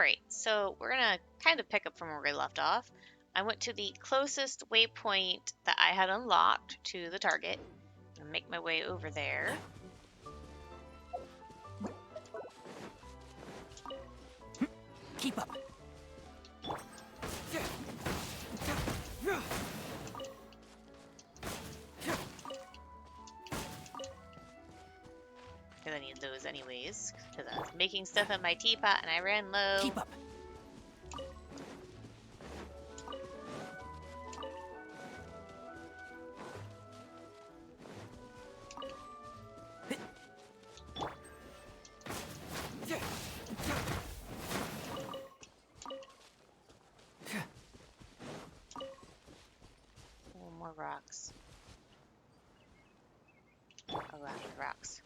Alright, so we're gonna kind of pick up from where we left off. I went to the closest waypoint that I had unlocked to the target. I'm gonna make my way over there. Keep up. Because I need those anyways. Because I was making stuff in my teapot and I ran low. Keep up. Oh, more rocks. Oh, after the rocks.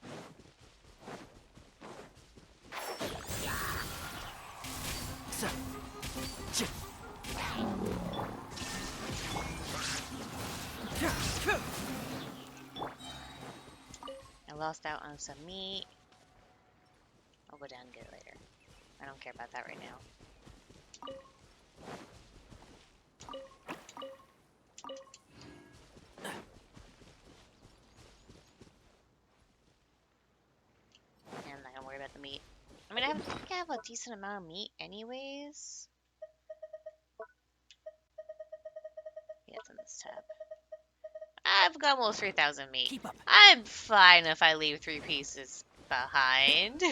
I lost out on some meat. I'll go down and get it later. I don't care about that right now. And I'm not gonna worry about the meat. I mean, I think I have a decent amount of meat anyways. Yeah, it's in this tab. I've got almost 3,000 meat. Keep up. I'm fine if I leave 3 pieces behind.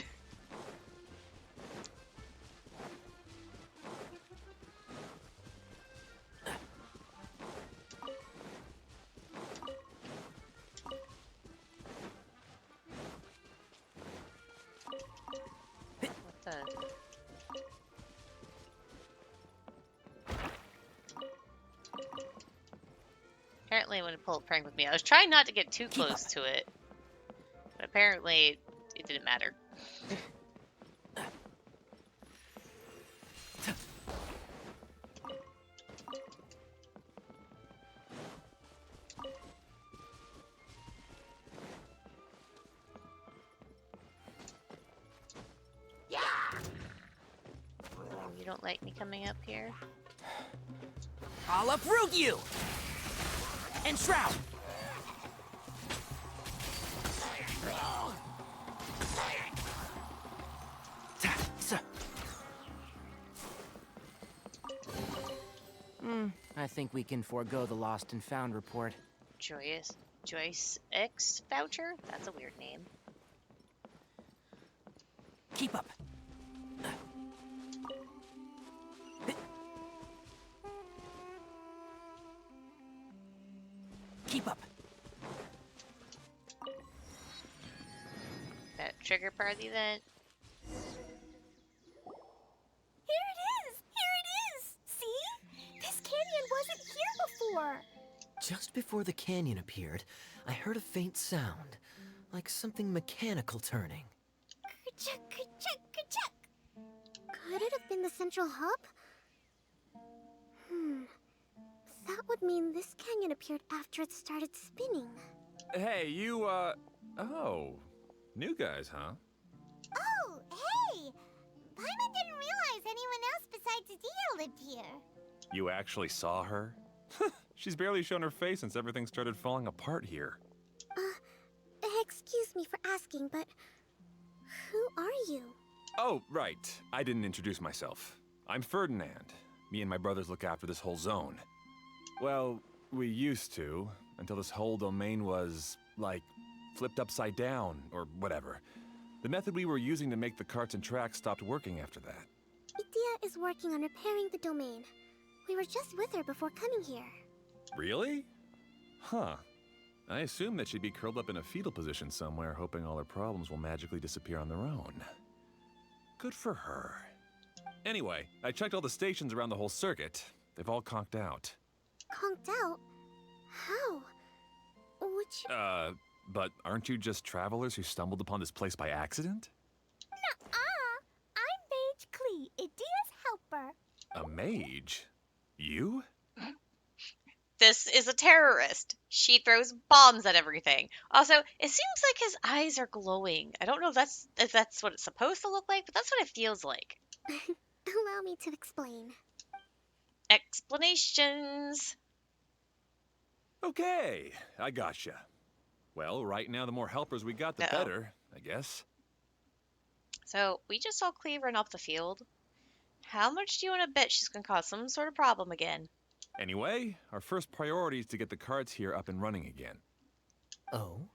What the? Apparently, when it pulled a prank with me, I was trying not to get too close to it. But apparently, it didn't matter. You don't like me coming up here? I'll uproot you! And shroud! I think we can forego the lost and found report. Joyce X voucher? That's a weird name. Keep up. Keep up. That trigger party then? Here it is! Here it is! See? This canyon wasn't here before! Just before the canyon appeared, I heard a faint sound, like something mechanical turning. Ka-chuck, ka-chuck, ka-chuck! Could it have been the central hub? That would mean this canyon appeared after it started spinning. Hey, you, oh. New guys, huh? Oh, hey! Paimon didn't realize anyone else besides Adia lived here. You actually saw her? She's barely shown her face since everything started falling apart here. Excuse me for asking, but who are you? Oh, right. I didn't introduce myself. I'm Ferdinand. Me and my brothers look after this whole zone. Well, we used to, until this whole domain was, like, flipped upside down, or whatever. The method we were using to make the carts and tracks stopped working after that. Idia is working on repairing the domain. We were just with her before coming here. Really? Huh. I assume that she'd be curled up in a fetal position somewhere, hoping all her problems will magically disappear on their own. Good for her. Anyway, I checked all the stations around the whole circuit. They've all conked out. Conked out? How? Which... But aren't you just travelers who stumbled upon this place by accident? Nuh-uh! I'm Mage Klee, Idia's helper. A mage? You? This is a terrorist. She throws bombs at everything. Also, it seems like his eyes are glowing. I don't know if that's what it's supposed to look like, but that's what it feels like. me to explain. Explanations. Okay, I gotcha. Well, right now the more helpers we got, the Uh-oh. better, I guess. So, we just saw Clea run off the field. How much do you want to bet she's going to cause some sort of problem again? Anyway, our first priority is to get the carts here up and running again. Oh?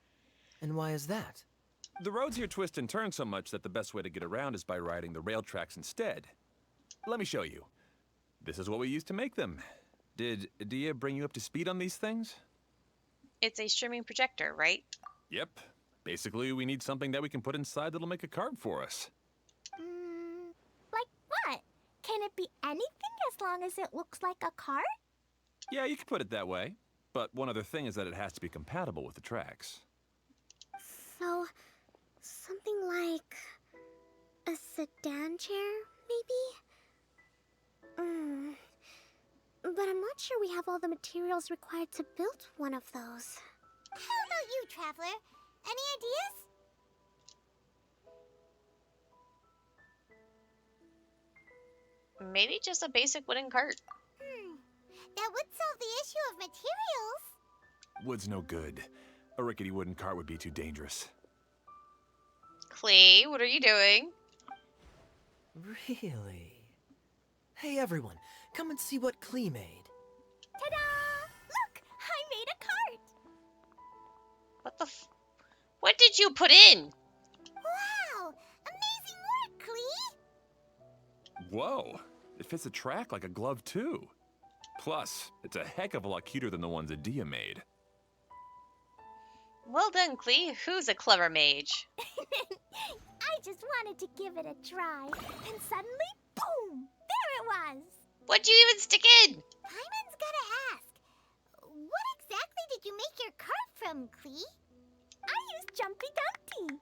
And why is that? The roads here twist and turn so much that the best way to get around is by riding the rail tracks instead. Let me show you. This is what we used to make them. Did Dia bring you up to speed on these things? It's a streaming projector, right? Yep. Basically, we need something that we can put inside that'll make a cart for us. Like what? Can it be anything as long as it looks like a cart? Yeah, you could put it that way. But one other thing is that it has to be compatible with the tracks. So, something like a sedan chair, maybe? But I'm not sure we have all the materials required to build one of those. How about you, Traveler? Any ideas? Maybe just a basic wooden cart. That would solve the issue of materials. Wood's no good. A rickety wooden cart would be too dangerous. Clea, what are you doing? Really? Hey everyone, come and see what Clee made. Ta-da! Look, I made a cart. What the What did you put in? Wow! Amazing work, Clee! Whoa! It fits the track like a glove, too. Plus, it's a heck of a lot cuter than the ones that Dia made. Well done, Clea. Who's a clever mage? I just wanted to give it a try, and suddenly, boom! There it was! What'd you even stick in? Paimon's gotta ask, what exactly did you make your cart from, Clee? I used Jumpy Dumpty.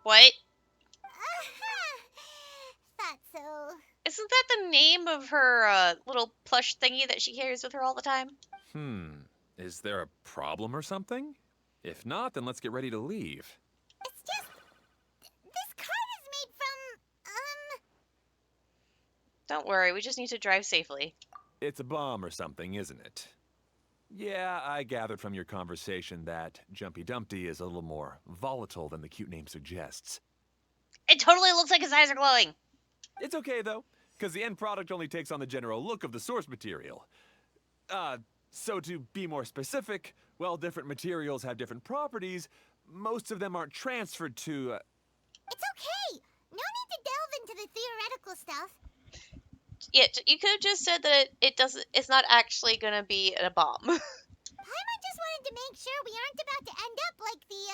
What? Thought so. Isn't that the name of her little plush thingy that she carries with her all the time? Is there a problem or something? If not, then let's get ready to leave. It's just, this cart is made from, Don't worry, we just need to drive safely. It's a bomb or something, isn't it? Yeah, I gathered from your conversation that Jumpy Dumpty is a little more volatile than the cute name suggests. It totally looks like his eyes are glowing. It's okay, though, because the end product only takes on the general look of the source material. So to be more specific, while different materials have different properties, most of them aren't transferred to, it's okay. No need to delve into the theoretical stuff. Yeah, you could have just said that it's not actually gonna be a bomb. Paimon just wanted to make sure we aren't about to end up like the,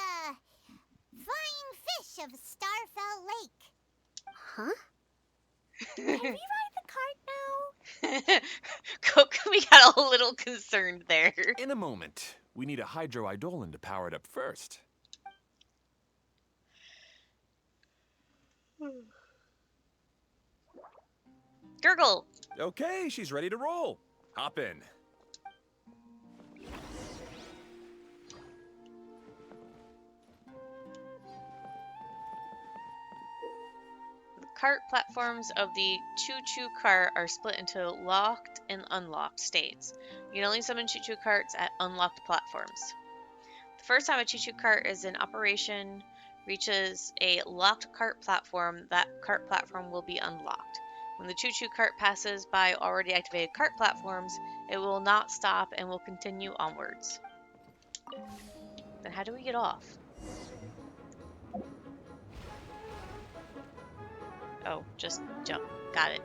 flying fish of Starfell Lake. Huh? Can we ride the cart now? Coke, we got a little concerned there. in a moment. We need a hydroidolin to power it up first. Gurgle. Okay, she's ready to roll. Hop in. The cart platforms of the choo-choo cart are split into locked and unlocked states. You can only summon choo-choo carts at unlocked platforms. The first time a choo-choo cart is in operation reaches a locked cart platform, that cart platform will be unlocked. When the choo-choo cart passes by already activated cart platforms, it will not stop and will continue onwards. Then how do we get off? Oh, just jump. Got it.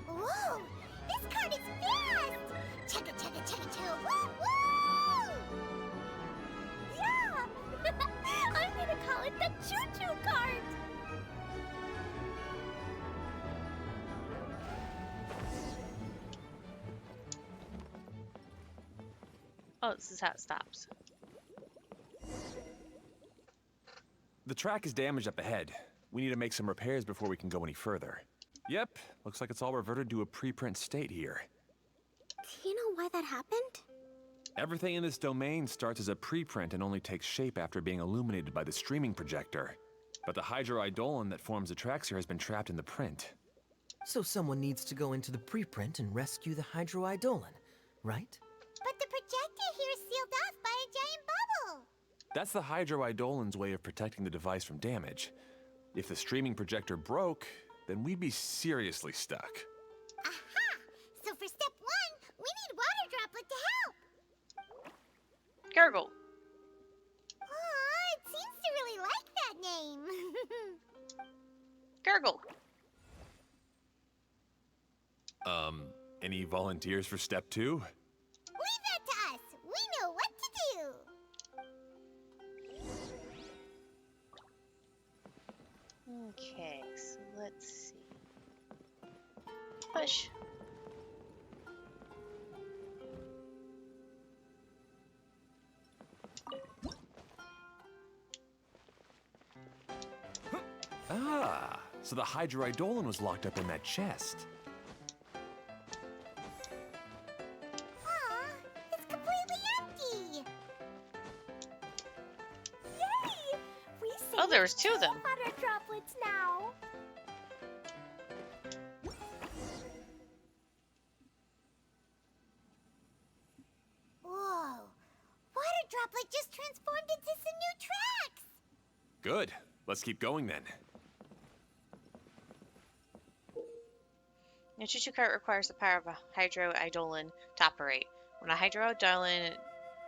Whoa! This cart is fast! Chugga chugga chugga chugga! Woo woo! Yeah! I'm gonna call it the choo-choo cart! Oh, this is how it stops. The track is damaged up ahead. We need to make some repairs before we can go any further. Yep, looks like it's all reverted to a preprint state here. Do you know why that happened? Everything in this domain starts as a preprint and only takes shape after being illuminated by the streaming projector. But the hydroidolin that forms the Traxxir has been trapped in the print. So someone needs to go into the preprint and rescue the hydroidolin, right? But the projector here is sealed off by a giant bubble. That's the hydroidolin's way of protecting the device from damage. If the streaming projector broke, then we'd be seriously stuck. Aha! So for step 1, we need Water Droplet to help. Gurgle. Aw, it seems to really like that name. Gurgle. Any volunteers for step 2? Leave that to us. We know what to do. Okay, so let's see. Push. Ah, so the hydroidolin was locked up in that chest. Aw, it's completely empty. Yay! We saved Oh, there was 2 of them. water droplets now. Whoa! Water Droplet just transformed into some new tracks! Good. Let's keep going then. A choo-choo cart requires the power of a hydroidolin to operate. When a hydroidolin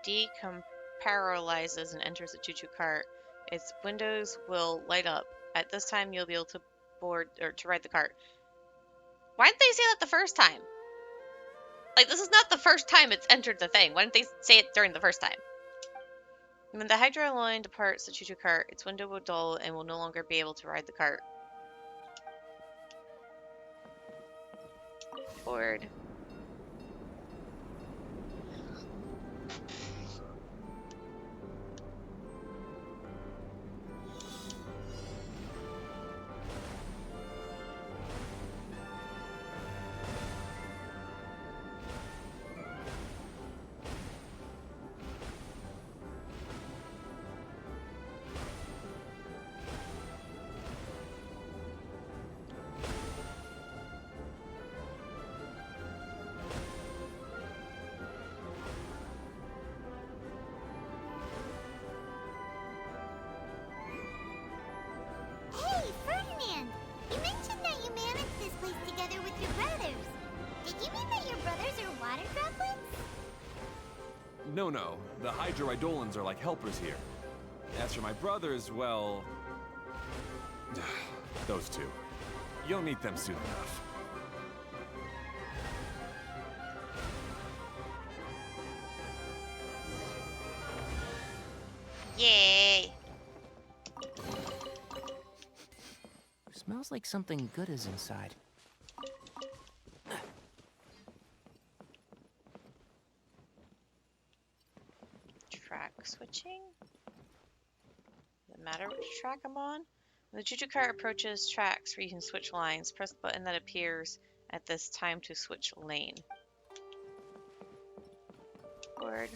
decomparalyzes and enters the choo-choo cart, its windows will light up. At this time, you'll be able to board or to ride the cart. Why didn't they say that the first time? Like, this is not the first time it's entered the thing. Why didn't they say it during the first time? When the hydroidolin departs the choo-choo cart, its window will dull and will no longer be able to ride the cart. Board. Hey, Ferdinand! You mentioned that you managed this place together with your brothers. Did you mean that your brothers are water droplets? No. The hydroidolins are like helpers here. As for my brothers, well... those 2. You'll meet them soon enough. Yay! Smells like something good is inside. Track switching? Doesn't matter which track I'm on. When the choo-choo cart approaches tracks where you can switch lines, press the button that appears at this time to switch lane. Board.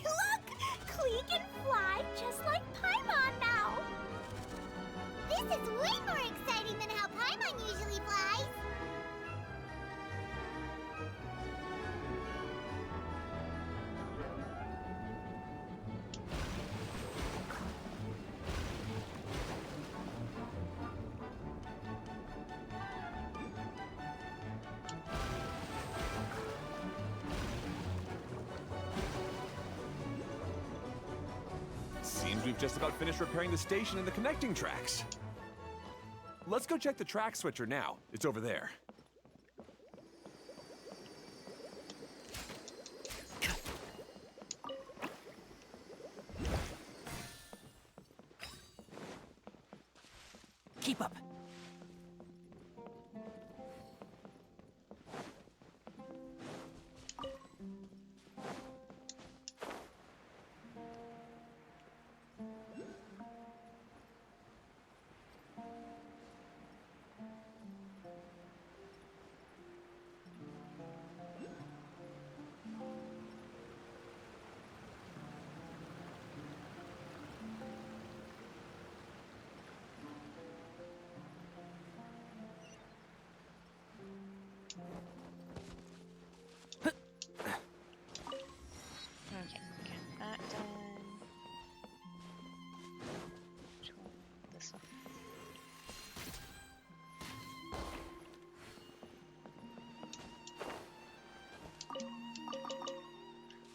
Look! Klee can fly just like Paimon now! This is way more exciting than how Paimon usually flies! Seems we've just about finished repairing the station and the connecting tracks. Let's go check the track switcher now. It's over there. Keep up. Okay, get that done. Which one? This one.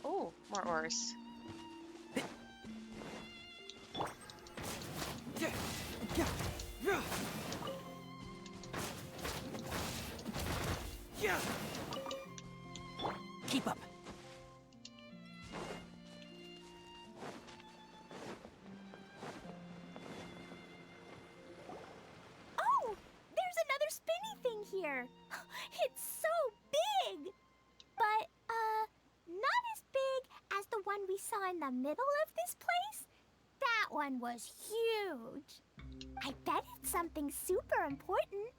Oh, more ores. Keep up. Oh, there's another spinny thing here. It's so big. But, not as big as the one we saw in the middle of this place. That one was huge. I bet it's something super important.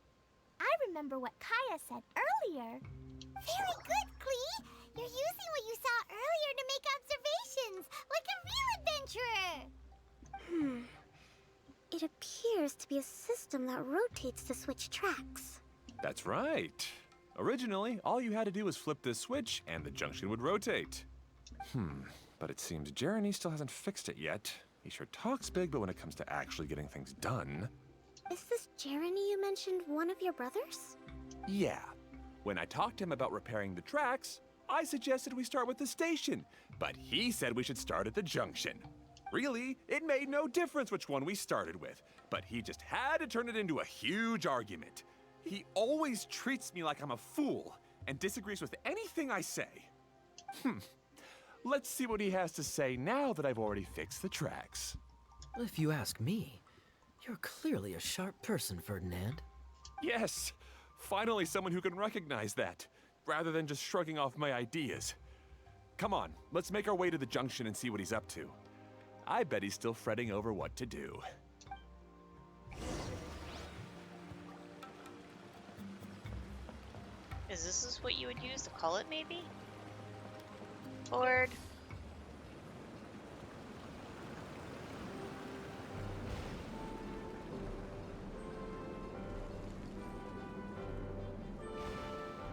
I remember what Kaya said earlier. Very good, Klee. You're using what you saw earlier to make observations, like a real adventurer. It appears to be a system that rotates to switch tracks. That's right. Originally, all you had to do was flip this switch and the junction would rotate. But it seems Jeremy still hasn't fixed it yet. He sure talks big, but when it comes to actually getting things done... Is this Jeremy you mentioned one of your brothers? Yeah. When I talked to him about repairing the tracks, I suggested we start with the station, but he said we should start at the junction. Really, it made no difference which one we started with, but he just had to turn it into a huge argument. He always treats me like I'm a fool and disagrees with anything I say. Let's see what he has to say now that I've already fixed the tracks. If you ask me, you're clearly a sharp person, Ferdinand. Yes, finally someone who can recognize that, rather than just shrugging off my ideas. Come on, let's make our way to the junction and see what he's up to. I bet he's still fretting over what to do. Is this what you would use to call it, maybe? Board.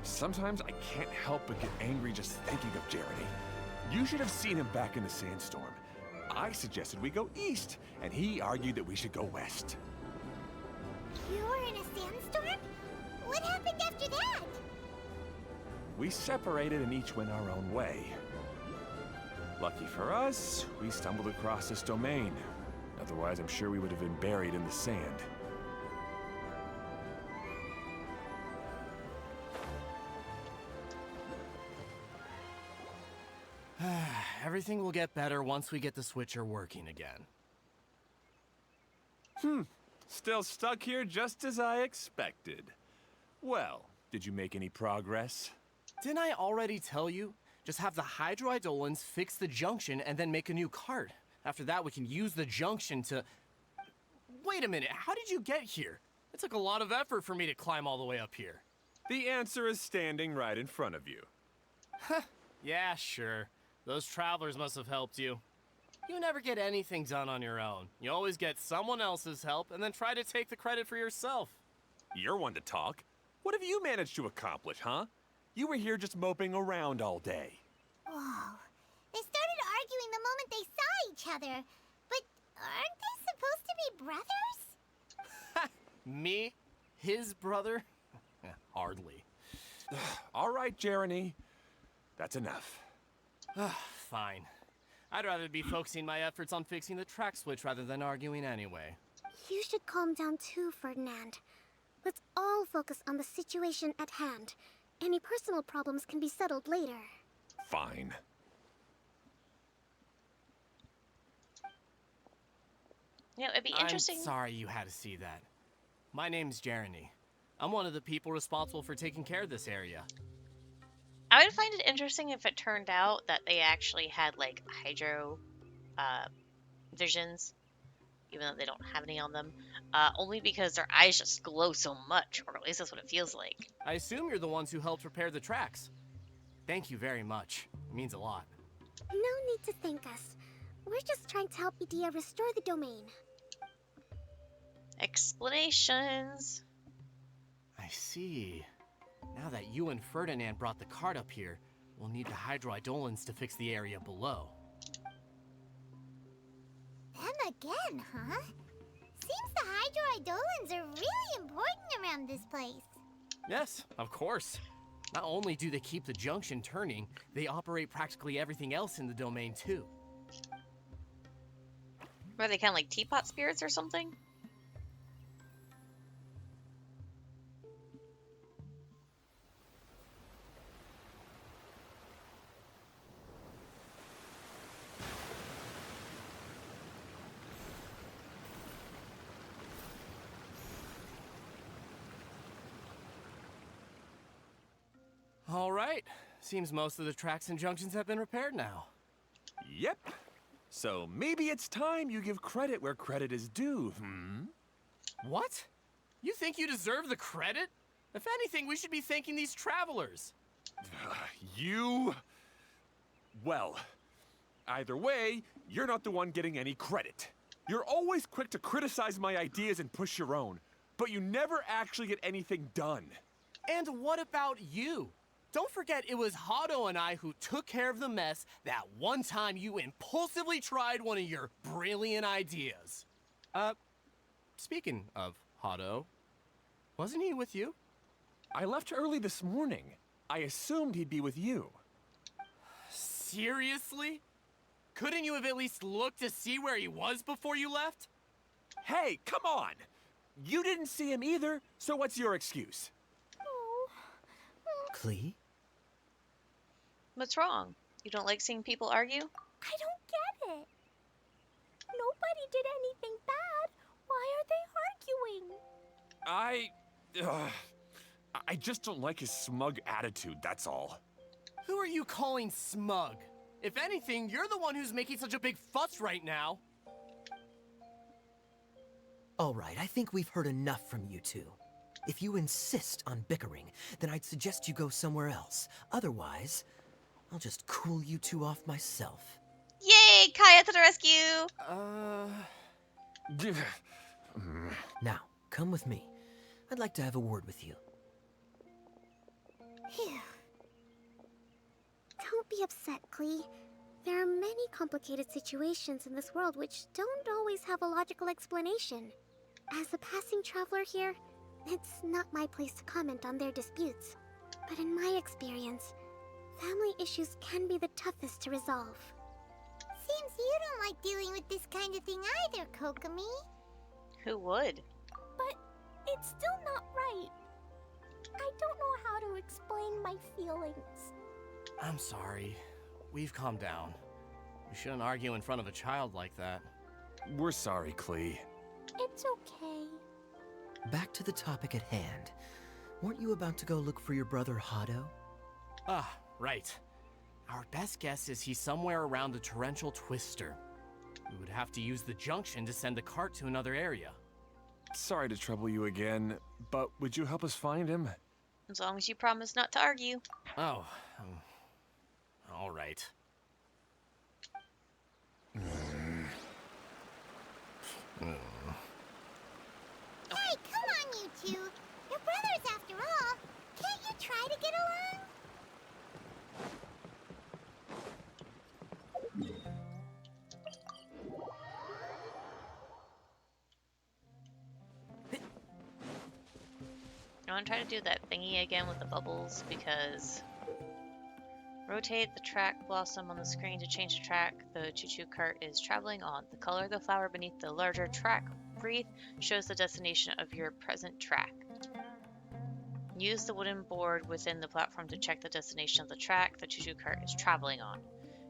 Sometimes I can't help but get angry just thinking of Jeremy. You should have seen him back in the sandstorm. I suggested we go east, and he argued that we should go west. You were in a sandstorm? What happened after that? We separated and each went our own way. Lucky for us, we stumbled across this domain. Otherwise, I'm sure we would have been buried in the sand. Everything will get better once we get the switcher working again. Still stuck here just as I expected. Well, did you make any progress? Didn't I already tell you? Just have the Hydroidolans fix the junction and then make a new cart. After that, we can use the junction to... Wait a minute, how did you get here? It took a lot of effort for me to climb all the way up here. The answer is standing right in front of you. Yeah, sure. Those travelers must have helped you. You never get anything done on your own. You always get someone else's help and then try to take the credit for yourself. You're one to talk. What have you managed to accomplish, huh? You were here just moping around all day. Whoa. They started arguing the moment they saw each other. But aren't they supposed to be brothers? Me? His brother? Hardly. All right, Jeremy. That's enough. Fine. I'd rather be focusing my efforts on fixing the track switch rather than arguing anyway. You should calm down too, Ferdinand. Let's all focus on the situation at hand. Any personal problems can be settled later. Fine. You know, it'd be interesting. I'm sorry you had to see that. My name's Jeremy. I'm one of the people responsible for taking care of this area. I would find it interesting if it turned out that they actually had like hydro visions, even though they don't have any on them, only because their eyes just glow so much, or at least that's what it feels like. I assume you're the ones who helped repair the tracks. Thank you very much. It means a lot. No need to thank us. We're just trying to help Edea restore the domain. Explanations. I see. Now that you and Ferdinand brought the cart up here, we'll need the Hydroidolans to fix the area below. Them again, huh? Seems the Hydroidolans are really important around this place. Yes, of course. Not only do they keep the junction turning, they operate practically everything else in the domain too. Were they kind of like teapot spirits or something? All right. Seems most of the tracks and junctions have been repaired now. Yep. So maybe it's time you give credit where credit is due, What? You think you deserve the credit? If anything, we should be thanking these travelers. You... Well, either way, you're not the one getting any credit. You're always quick to criticize my ideas and push your own, but you never actually get anything done. And what about you? Don't forget it was Hado and I who took care of the mess that one time you impulsively tried one of your brilliant ideas. Speaking of Hado, wasn't he with you? I left early this morning. I assumed he'd be with you. Seriously? Couldn't you have at least looked to see where he was before you left? Hey, come on! You didn't see him either, so what's your excuse? Klee? What's wrong? You don't like seeing people argue? I don't get it. Nobody did anything bad. Why are they arguing? I just don't like his smug attitude, that's all. Who are you calling smug? If anything, you're the one who's making such a big fuss right now. All right, I think we've heard enough from you two. If you insist on bickering, then I'd suggest you go somewhere else. Otherwise, I'll just cool you two off myself. Yay! Kaya to the rescue! Now, come with me. I'd like to have a word with you. Phew. Don't be upset, Klee. There are many complicated situations in this world which don't always have a logical explanation. As a passing traveler here, it's not my place to comment on their disputes. But in my experience, family issues can be the toughest to resolve. Seems you don't like dealing with this kind of thing either, Kokomi. Who would? But it's still not right. I don't know how to explain my feelings. I'm sorry. We've calmed down. We shouldn't argue in front of a child like that. We're sorry, Klee. It's okay. Back to the topic at hand. Weren't you about to go look for your brother Hado? Ah, right. Our best guess is he's somewhere around the Torrential Twister. We would have to use the junction to send the cart to another area. Sorry to trouble you again, but would you help us find him? As long as you promise not to argue. Oh, all right. Hey, come on, you two. You're brothers after all. Can't you try to get along? I want to try to do that thingy again with the bubbles because... Rotate the track blossom on the screen to change the track the choo-choo cart is traveling on. The color of the flower beneath the larger track wreath shows the destination of your present track. Use the wooden board within the platform to check the destination of the track the choo-choo cart is traveling on.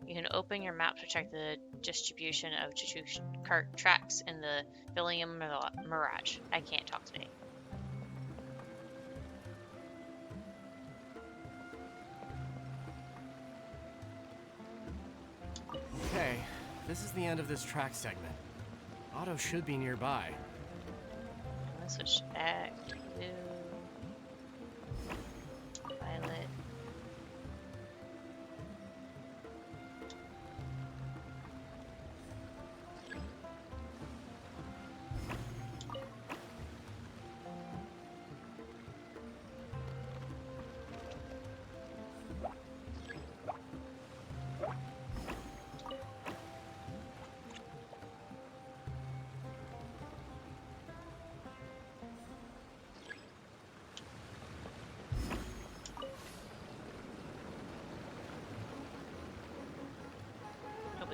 You can open your map to check the distribution of choo-choo cart tracks in the Billiam Mirage. I can't talk today. Okay, this is the end of this track segment. Otto should be nearby. I'm gonna switch back to blue, violet.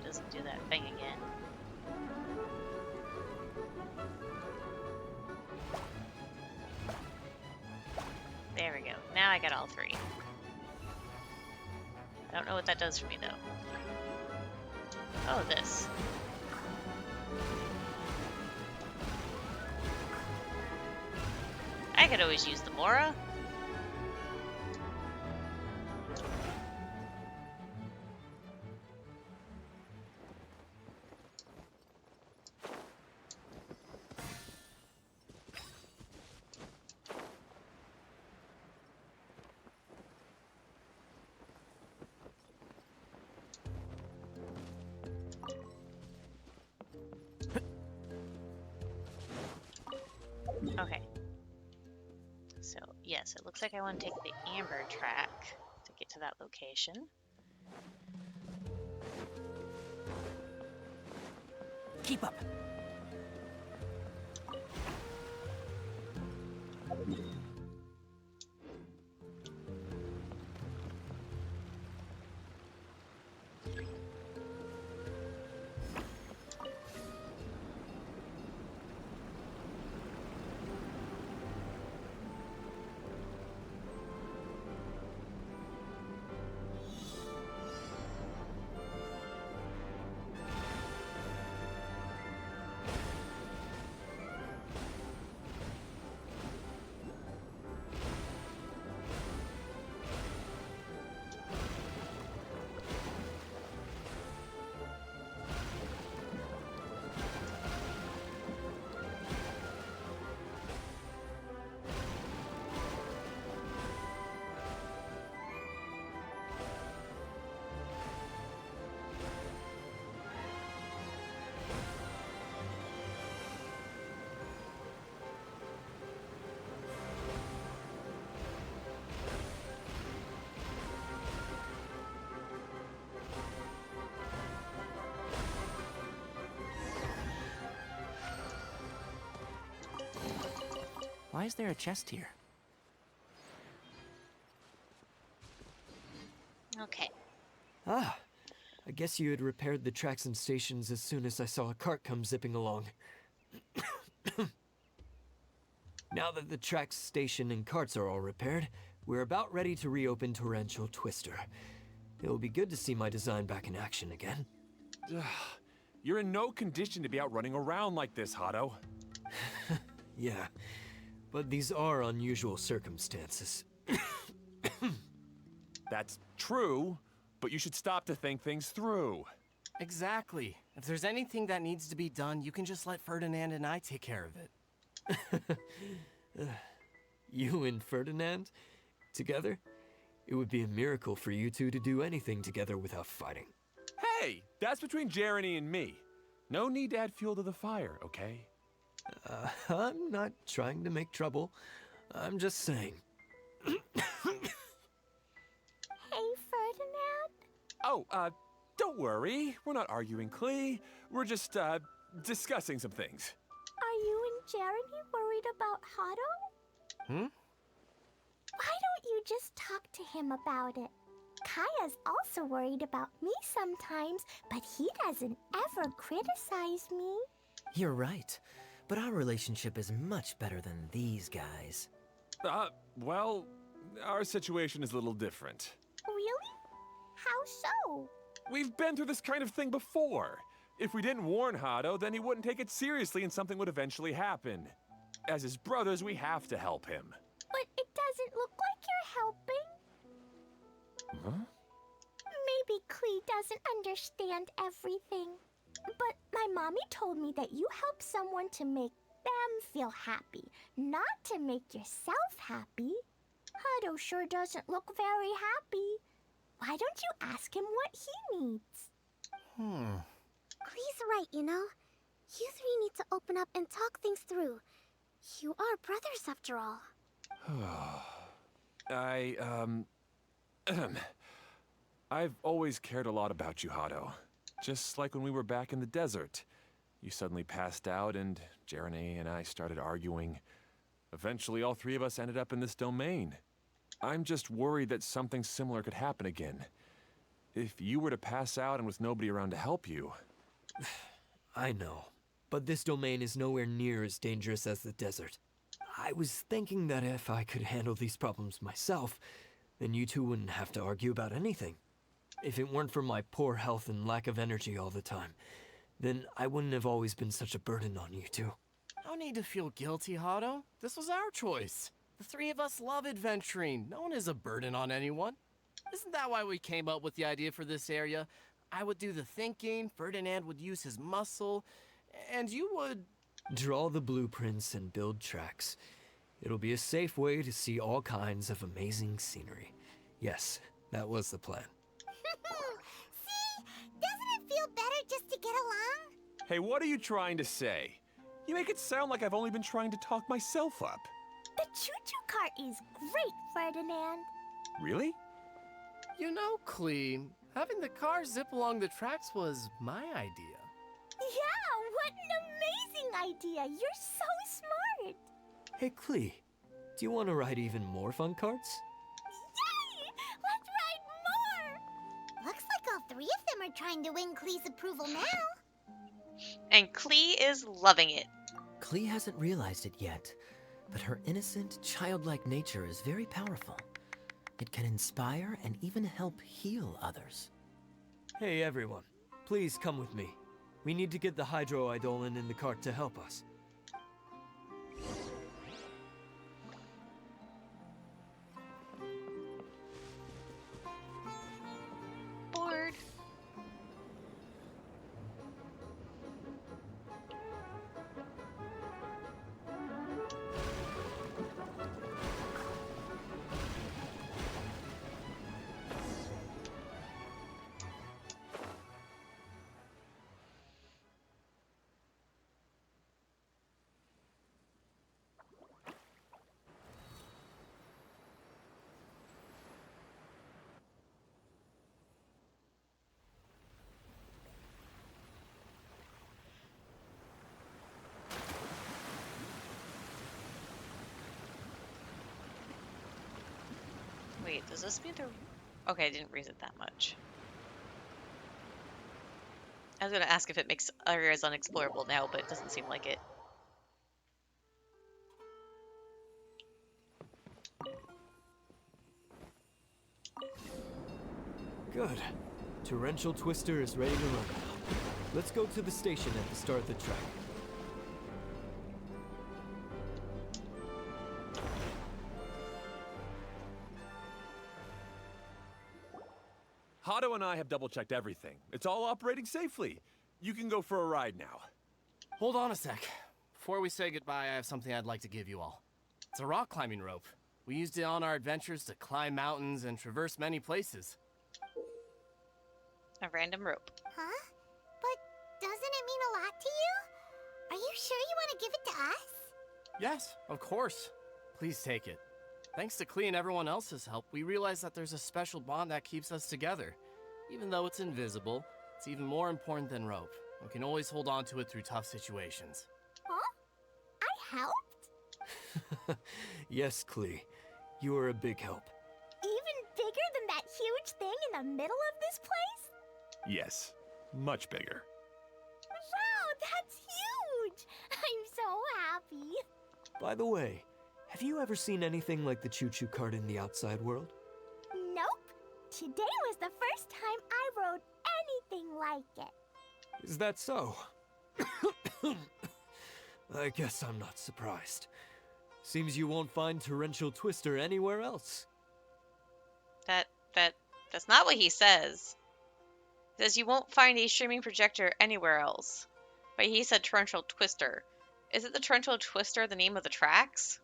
it doesn't do that thing again. There we go. Now I got all three. I don't know what that does for me, though. Oh, this. I could always use the Mora. Okay. So, yes, it looks like I want to take the amber track to get to that location. Keep up. Why is there a chest here? Okay. Ah, I guess you had repaired the tracks and stations as soon as I saw a cart come zipping along. Now that the tracks, station, and carts are all repaired, we're about ready to reopen Torrential Twister. It'll be good to see my design back in action again. You're in no condition to be out running around like this, Hado. Yeah, but these are unusual circumstances. That's true, but you should stop to think things through. Exactly. If there's anything that needs to be done, you can just let Ferdinand and I take care of it. You and Ferdinand? Together? It would be a miracle for you two to do anything together without fighting. Hey, that's between Jeremy and me. No need to add fuel to the fire, okay? I'm not trying to make trouble. I'm just saying. Hey, Ferdinand. Oh, don't worry. We're not arguing, Klee. We're just, discussing some things. Are you and Jeremy worried about Hado? Hmm? Why don't you just talk to him about it? Kaya's also worried about me sometimes, but he doesn't ever criticize me. You're right. But our relationship is much better than these guys. Well, our situation is a little different. Really? How so? We've been through this kind of thing before. If we didn't warn Hado, then he wouldn't take it seriously and something would eventually happen. As his brothers, we have to help him. But it doesn't look like you're helping. Huh? Maybe Klee doesn't understand everything. But my mommy told me that you help someone to make them feel happy, not to make yourself happy. Hado sure doesn't look very happy. Why don't you ask him what he needs? Klee's right, you know. You three need to open up and talk things through. You are brothers after all. I've always cared a lot about you, Hado. Just like when we were back in the desert. You suddenly passed out and Jeremy and I started arguing. Eventually, all three of us ended up in this domain. I'm just worried that something similar could happen again. If you were to pass out and with nobody around to help you... I know, but this domain is nowhere near as dangerous as the desert. I was thinking that if I could handle these problems myself, then you two wouldn't have to argue about anything. If it weren't for my poor health and lack of energy all the time, then I wouldn't have always been such a burden on you two. No need to feel guilty, Hado. This was our choice. The three of us love adventuring. No one is a burden on anyone. Isn't that why we came up with the idea for this area? I would do the thinking, Ferdinand would use his muscle, and you would... Draw the blueprints and build tracks. It'll be a safe way to see all kinds of amazing scenery. Yes, that was the plan. See? Doesn't it feel better just to get along? Hey, what are you trying to say? You make it sound like I've only been trying to talk myself up. The choo-choo cart is great, Ferdinand. Really? You know, Klee, having the car zip along the tracks was my idea. Yeah, what an amazing idea. You're so smart. Hey, Klee, do you want to ride even more fun carts? Yay! Let's ride more! Looks like all three of them are trying to win Klee's approval now. And Klee is loving it. Klee hasn't realized it yet, but her innocent, childlike nature is very powerful. It can inspire and even help heal others. Hey, everyone. Please come with me. We need to get the Hydro-Eidolon in the cart to help us. Bored. Wait, does this mean they're... Okay, I didn't read it that much. I was gonna ask if it makes areas unexplorable now, but it doesn't seem like it. Good. Torrential Twister is ready to run. Let's go to the station at the start of the track. Hado and I have double-checked everything. It's all operating safely. You can go for a ride now. Hold on a sec. Before we say goodbye, I have something I'd like to give you all. It's a rock climbing rope. We used it on our adventures to climb mountains and traverse many places. A random rope. Huh? But doesn't it mean a lot to you? Are you sure you want to give it to us? Yes, of course. Please take it. Thanks to Klee and everyone else's help, we realized that there's a special bond that keeps us together. Even though it's invisible, it's even more important than rope. We can always hold on to it through tough situations. Huh? I helped? Yes, Klee. You are a big help. Even bigger than that huge thing in the middle of this place? Yes, much bigger. Wow, that's huge! I'm so happy. By the way, have you ever seen anything like the choo-choo cart in the outside world? Nope. Today was the first time I rode anything like it. Is that so? I guess I'm not surprised. Seems you won't find Torrential Twister anywhere else. That's not what he says. He says you won't find a streaming projector anywhere else. But he said Torrential Twister. Isn't the Torrential Twister the name of the tracks?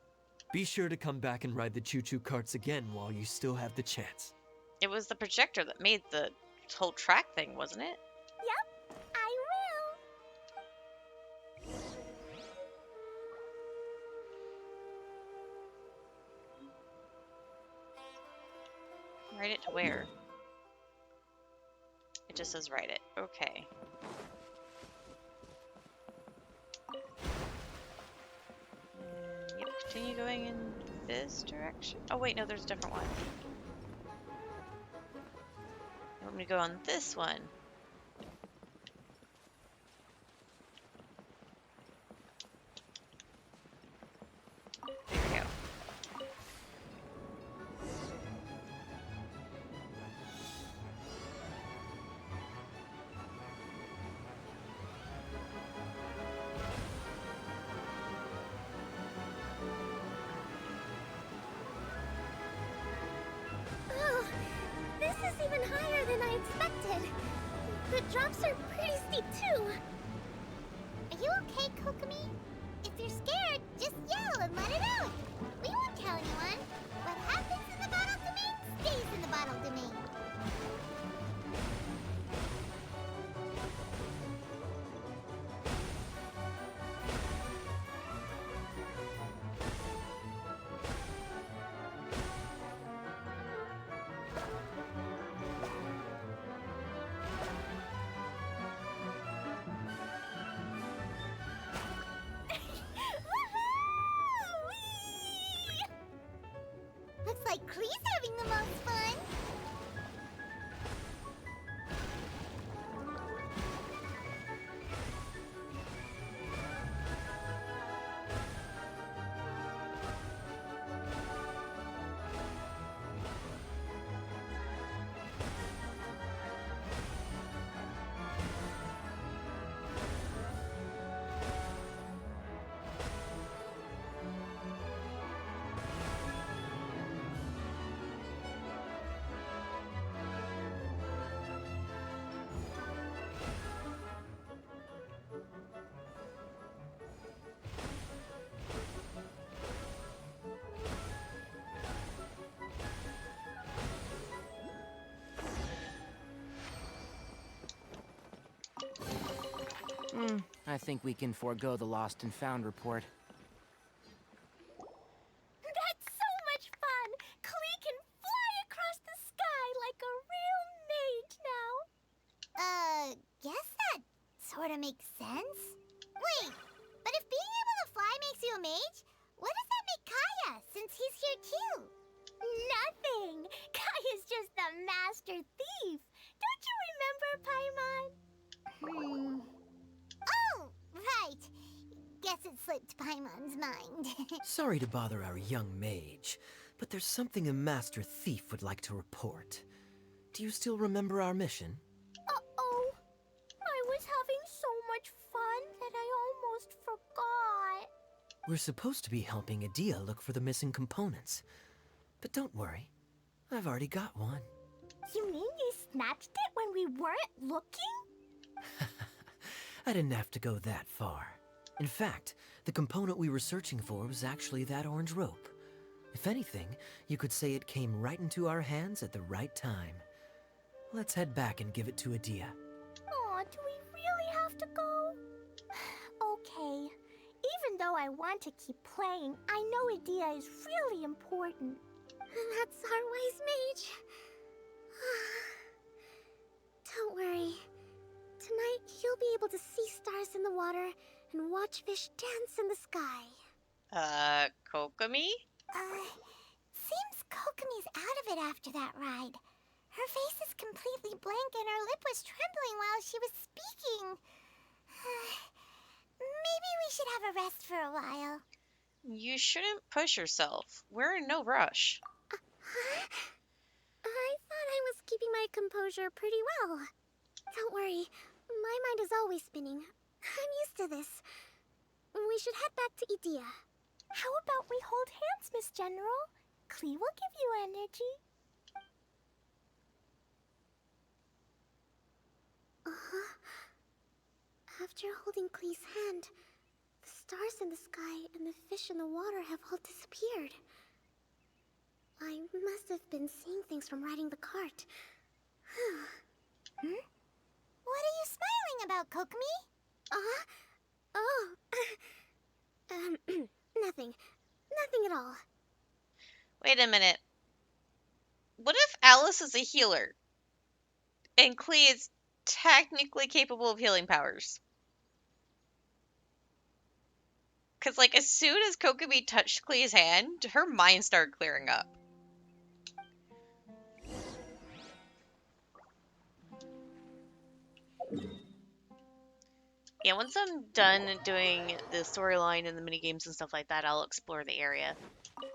Be sure to come back and ride the choo-choo carts again while you still have the chance. It was the projector that made the whole track thing, wasn't it? Yep, I will. Write it to where? It just says write it. Okay. Yep, continue going in this direction. Oh wait, no, there's a different one. You want me to go on this one. There we go. Oh, this is even higher than I expected. The drops are pretty steep too. Are you okay, Kokomi? If you're scared, just yell and let it out. We won't tell anyone. What happens in the bottle domain stays in the bottle domain. Woohoo! Looks like Klee's having the most fun. I think we can forego the lost and found report. That's so much fun! Klee can fly across the sky like a real mage now. Guess that sort of makes sense. Wait, but if being able to fly makes you a mage, what does that make Kaya, since he's here too? Nothing! Kaya's just the master thief. Don't you remember, Paimon? Oh, right. Guess it slipped Paimon's mind. Sorry to bother our young mage, but there's something a master thief would like to report. Do you still remember our mission? Uh-oh. I was having so much fun that I almost forgot. We're supposed to be helping Adia look for the missing components. But don't worry, I've already got one. You mean you snatched it when we weren't looking? I didn't have to go that far. In fact, the component we were searching for was actually that orange rope. If anything, you could say it came right into our hands at the right time. Let's head back and give it to Adia. Aw, do we really have to go? Okay. Even though I want to keep playing, I know Adia is really important. That's our wise mage. Don't worry. Tonight, you'll be able to see stars in the water and watch fish dance in the sky. Kokomi? Seems Kokomi's out of it after that ride. Her face is completely blank and her lip was trembling while she was speaking. Maybe we should have a rest for a while. You shouldn't push yourself. We're in no rush. I thought I was keeping my composure pretty well. Don't worry, my mind is always spinning. I'm used to this. We should head back to Idia. How about we hold hands, Miss General? Klee will give you energy. After holding Klee's hand, the stars in the sky and the fish in the water have all disappeared. I must have been seeing things from riding the cart. What are you smiling about, Kokomi? Nothing. Nothing at all. Wait a minute. What if Alice is a healer? And Klee is technically capable of healing powers? Because, like, as soon as Kokomi touched Klee's hand, her mind started clearing up. Yeah, once I'm done doing the storyline and the mini games and stuff like that, I'll explore the area.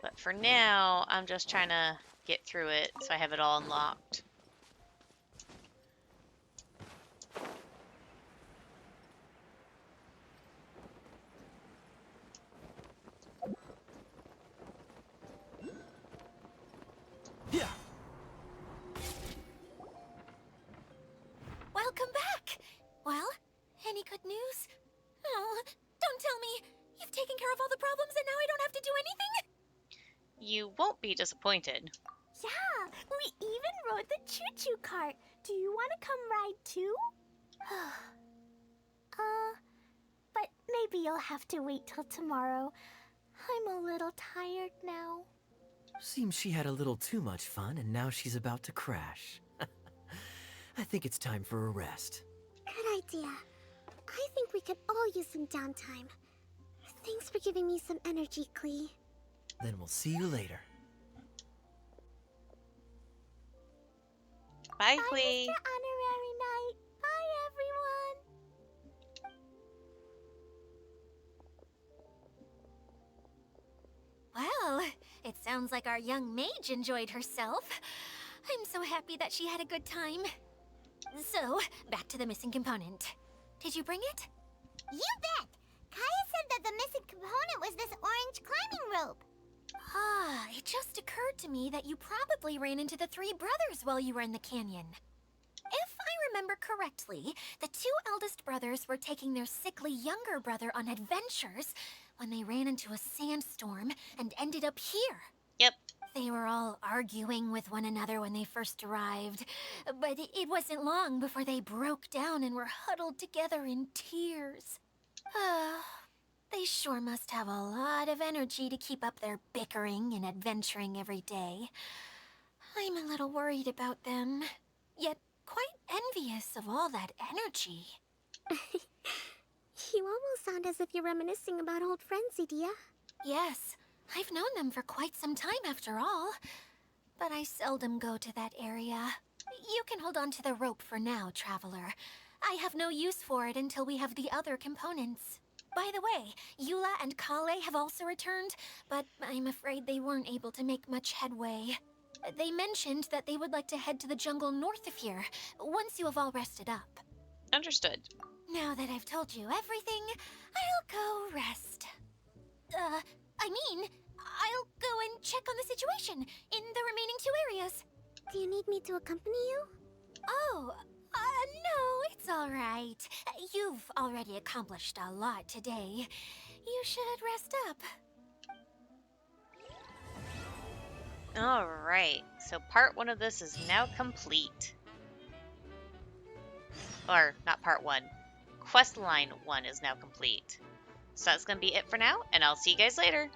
But for now, I'm just trying to get through it so I have it all unlocked. Yeah. Welcome back! Well, any good news? Oh, don't tell me! You've taken care of all the problems and now I don't have to do anything? You won't be disappointed. Yeah, we even rode the choo-choo cart. Do you want to come ride too? But maybe you'll have to wait till tomorrow. I'm a little tired now. Seems she had a little too much fun and now she's about to crash. I think it's time for a rest. Good idea. I think we could all use some downtime. Thanks for giving me some energy, Klee. Then we'll see you later. Bye, Bye, Klee. Mr. Honorary Knight. Bye, everyone. Well, it sounds like our young mage enjoyed herself. I'm so happy that she had a good time. So, back to the missing component. Did you bring it? You bet! Kaya said that the missing component was this orange climbing rope. Ah, it just occurred to me that you probably ran into the three brothers while you were in the canyon. If I remember correctly, the two eldest brothers were taking their sickly younger brother on adventures when they ran into a sandstorm and ended up here. Yep. They were all arguing with one another when they first arrived, but it wasn't long before they broke down and were huddled together in tears. They sure must have a lot of energy to keep up their bickering and adventuring every day. I'm a little worried about them, yet quite envious of all that energy. You almost sound as if you're reminiscing about old friends, Edea. Yes, I've known them for quite some time after all, but I seldom go to that area. You can hold on to the rope for now, Traveler. I have no use for it until we have the other components. By the way, Eula and Kale have also returned, but I'm afraid they weren't able to make much headway. They mentioned that they would like to head to the jungle north of here, once you have all rested up. Understood. Now that I've told you everything, I'll go rest. I'll go and check on the situation in the remaining two areas. Do you need me to accompany you? Oh, no, it's all right. You've already accomplished a lot today. You should rest up. Alright, so part 1 of this is now complete. Or, not part 1. Quest line 1 is now complete. So that's going to be it for now, and I'll see you guys later.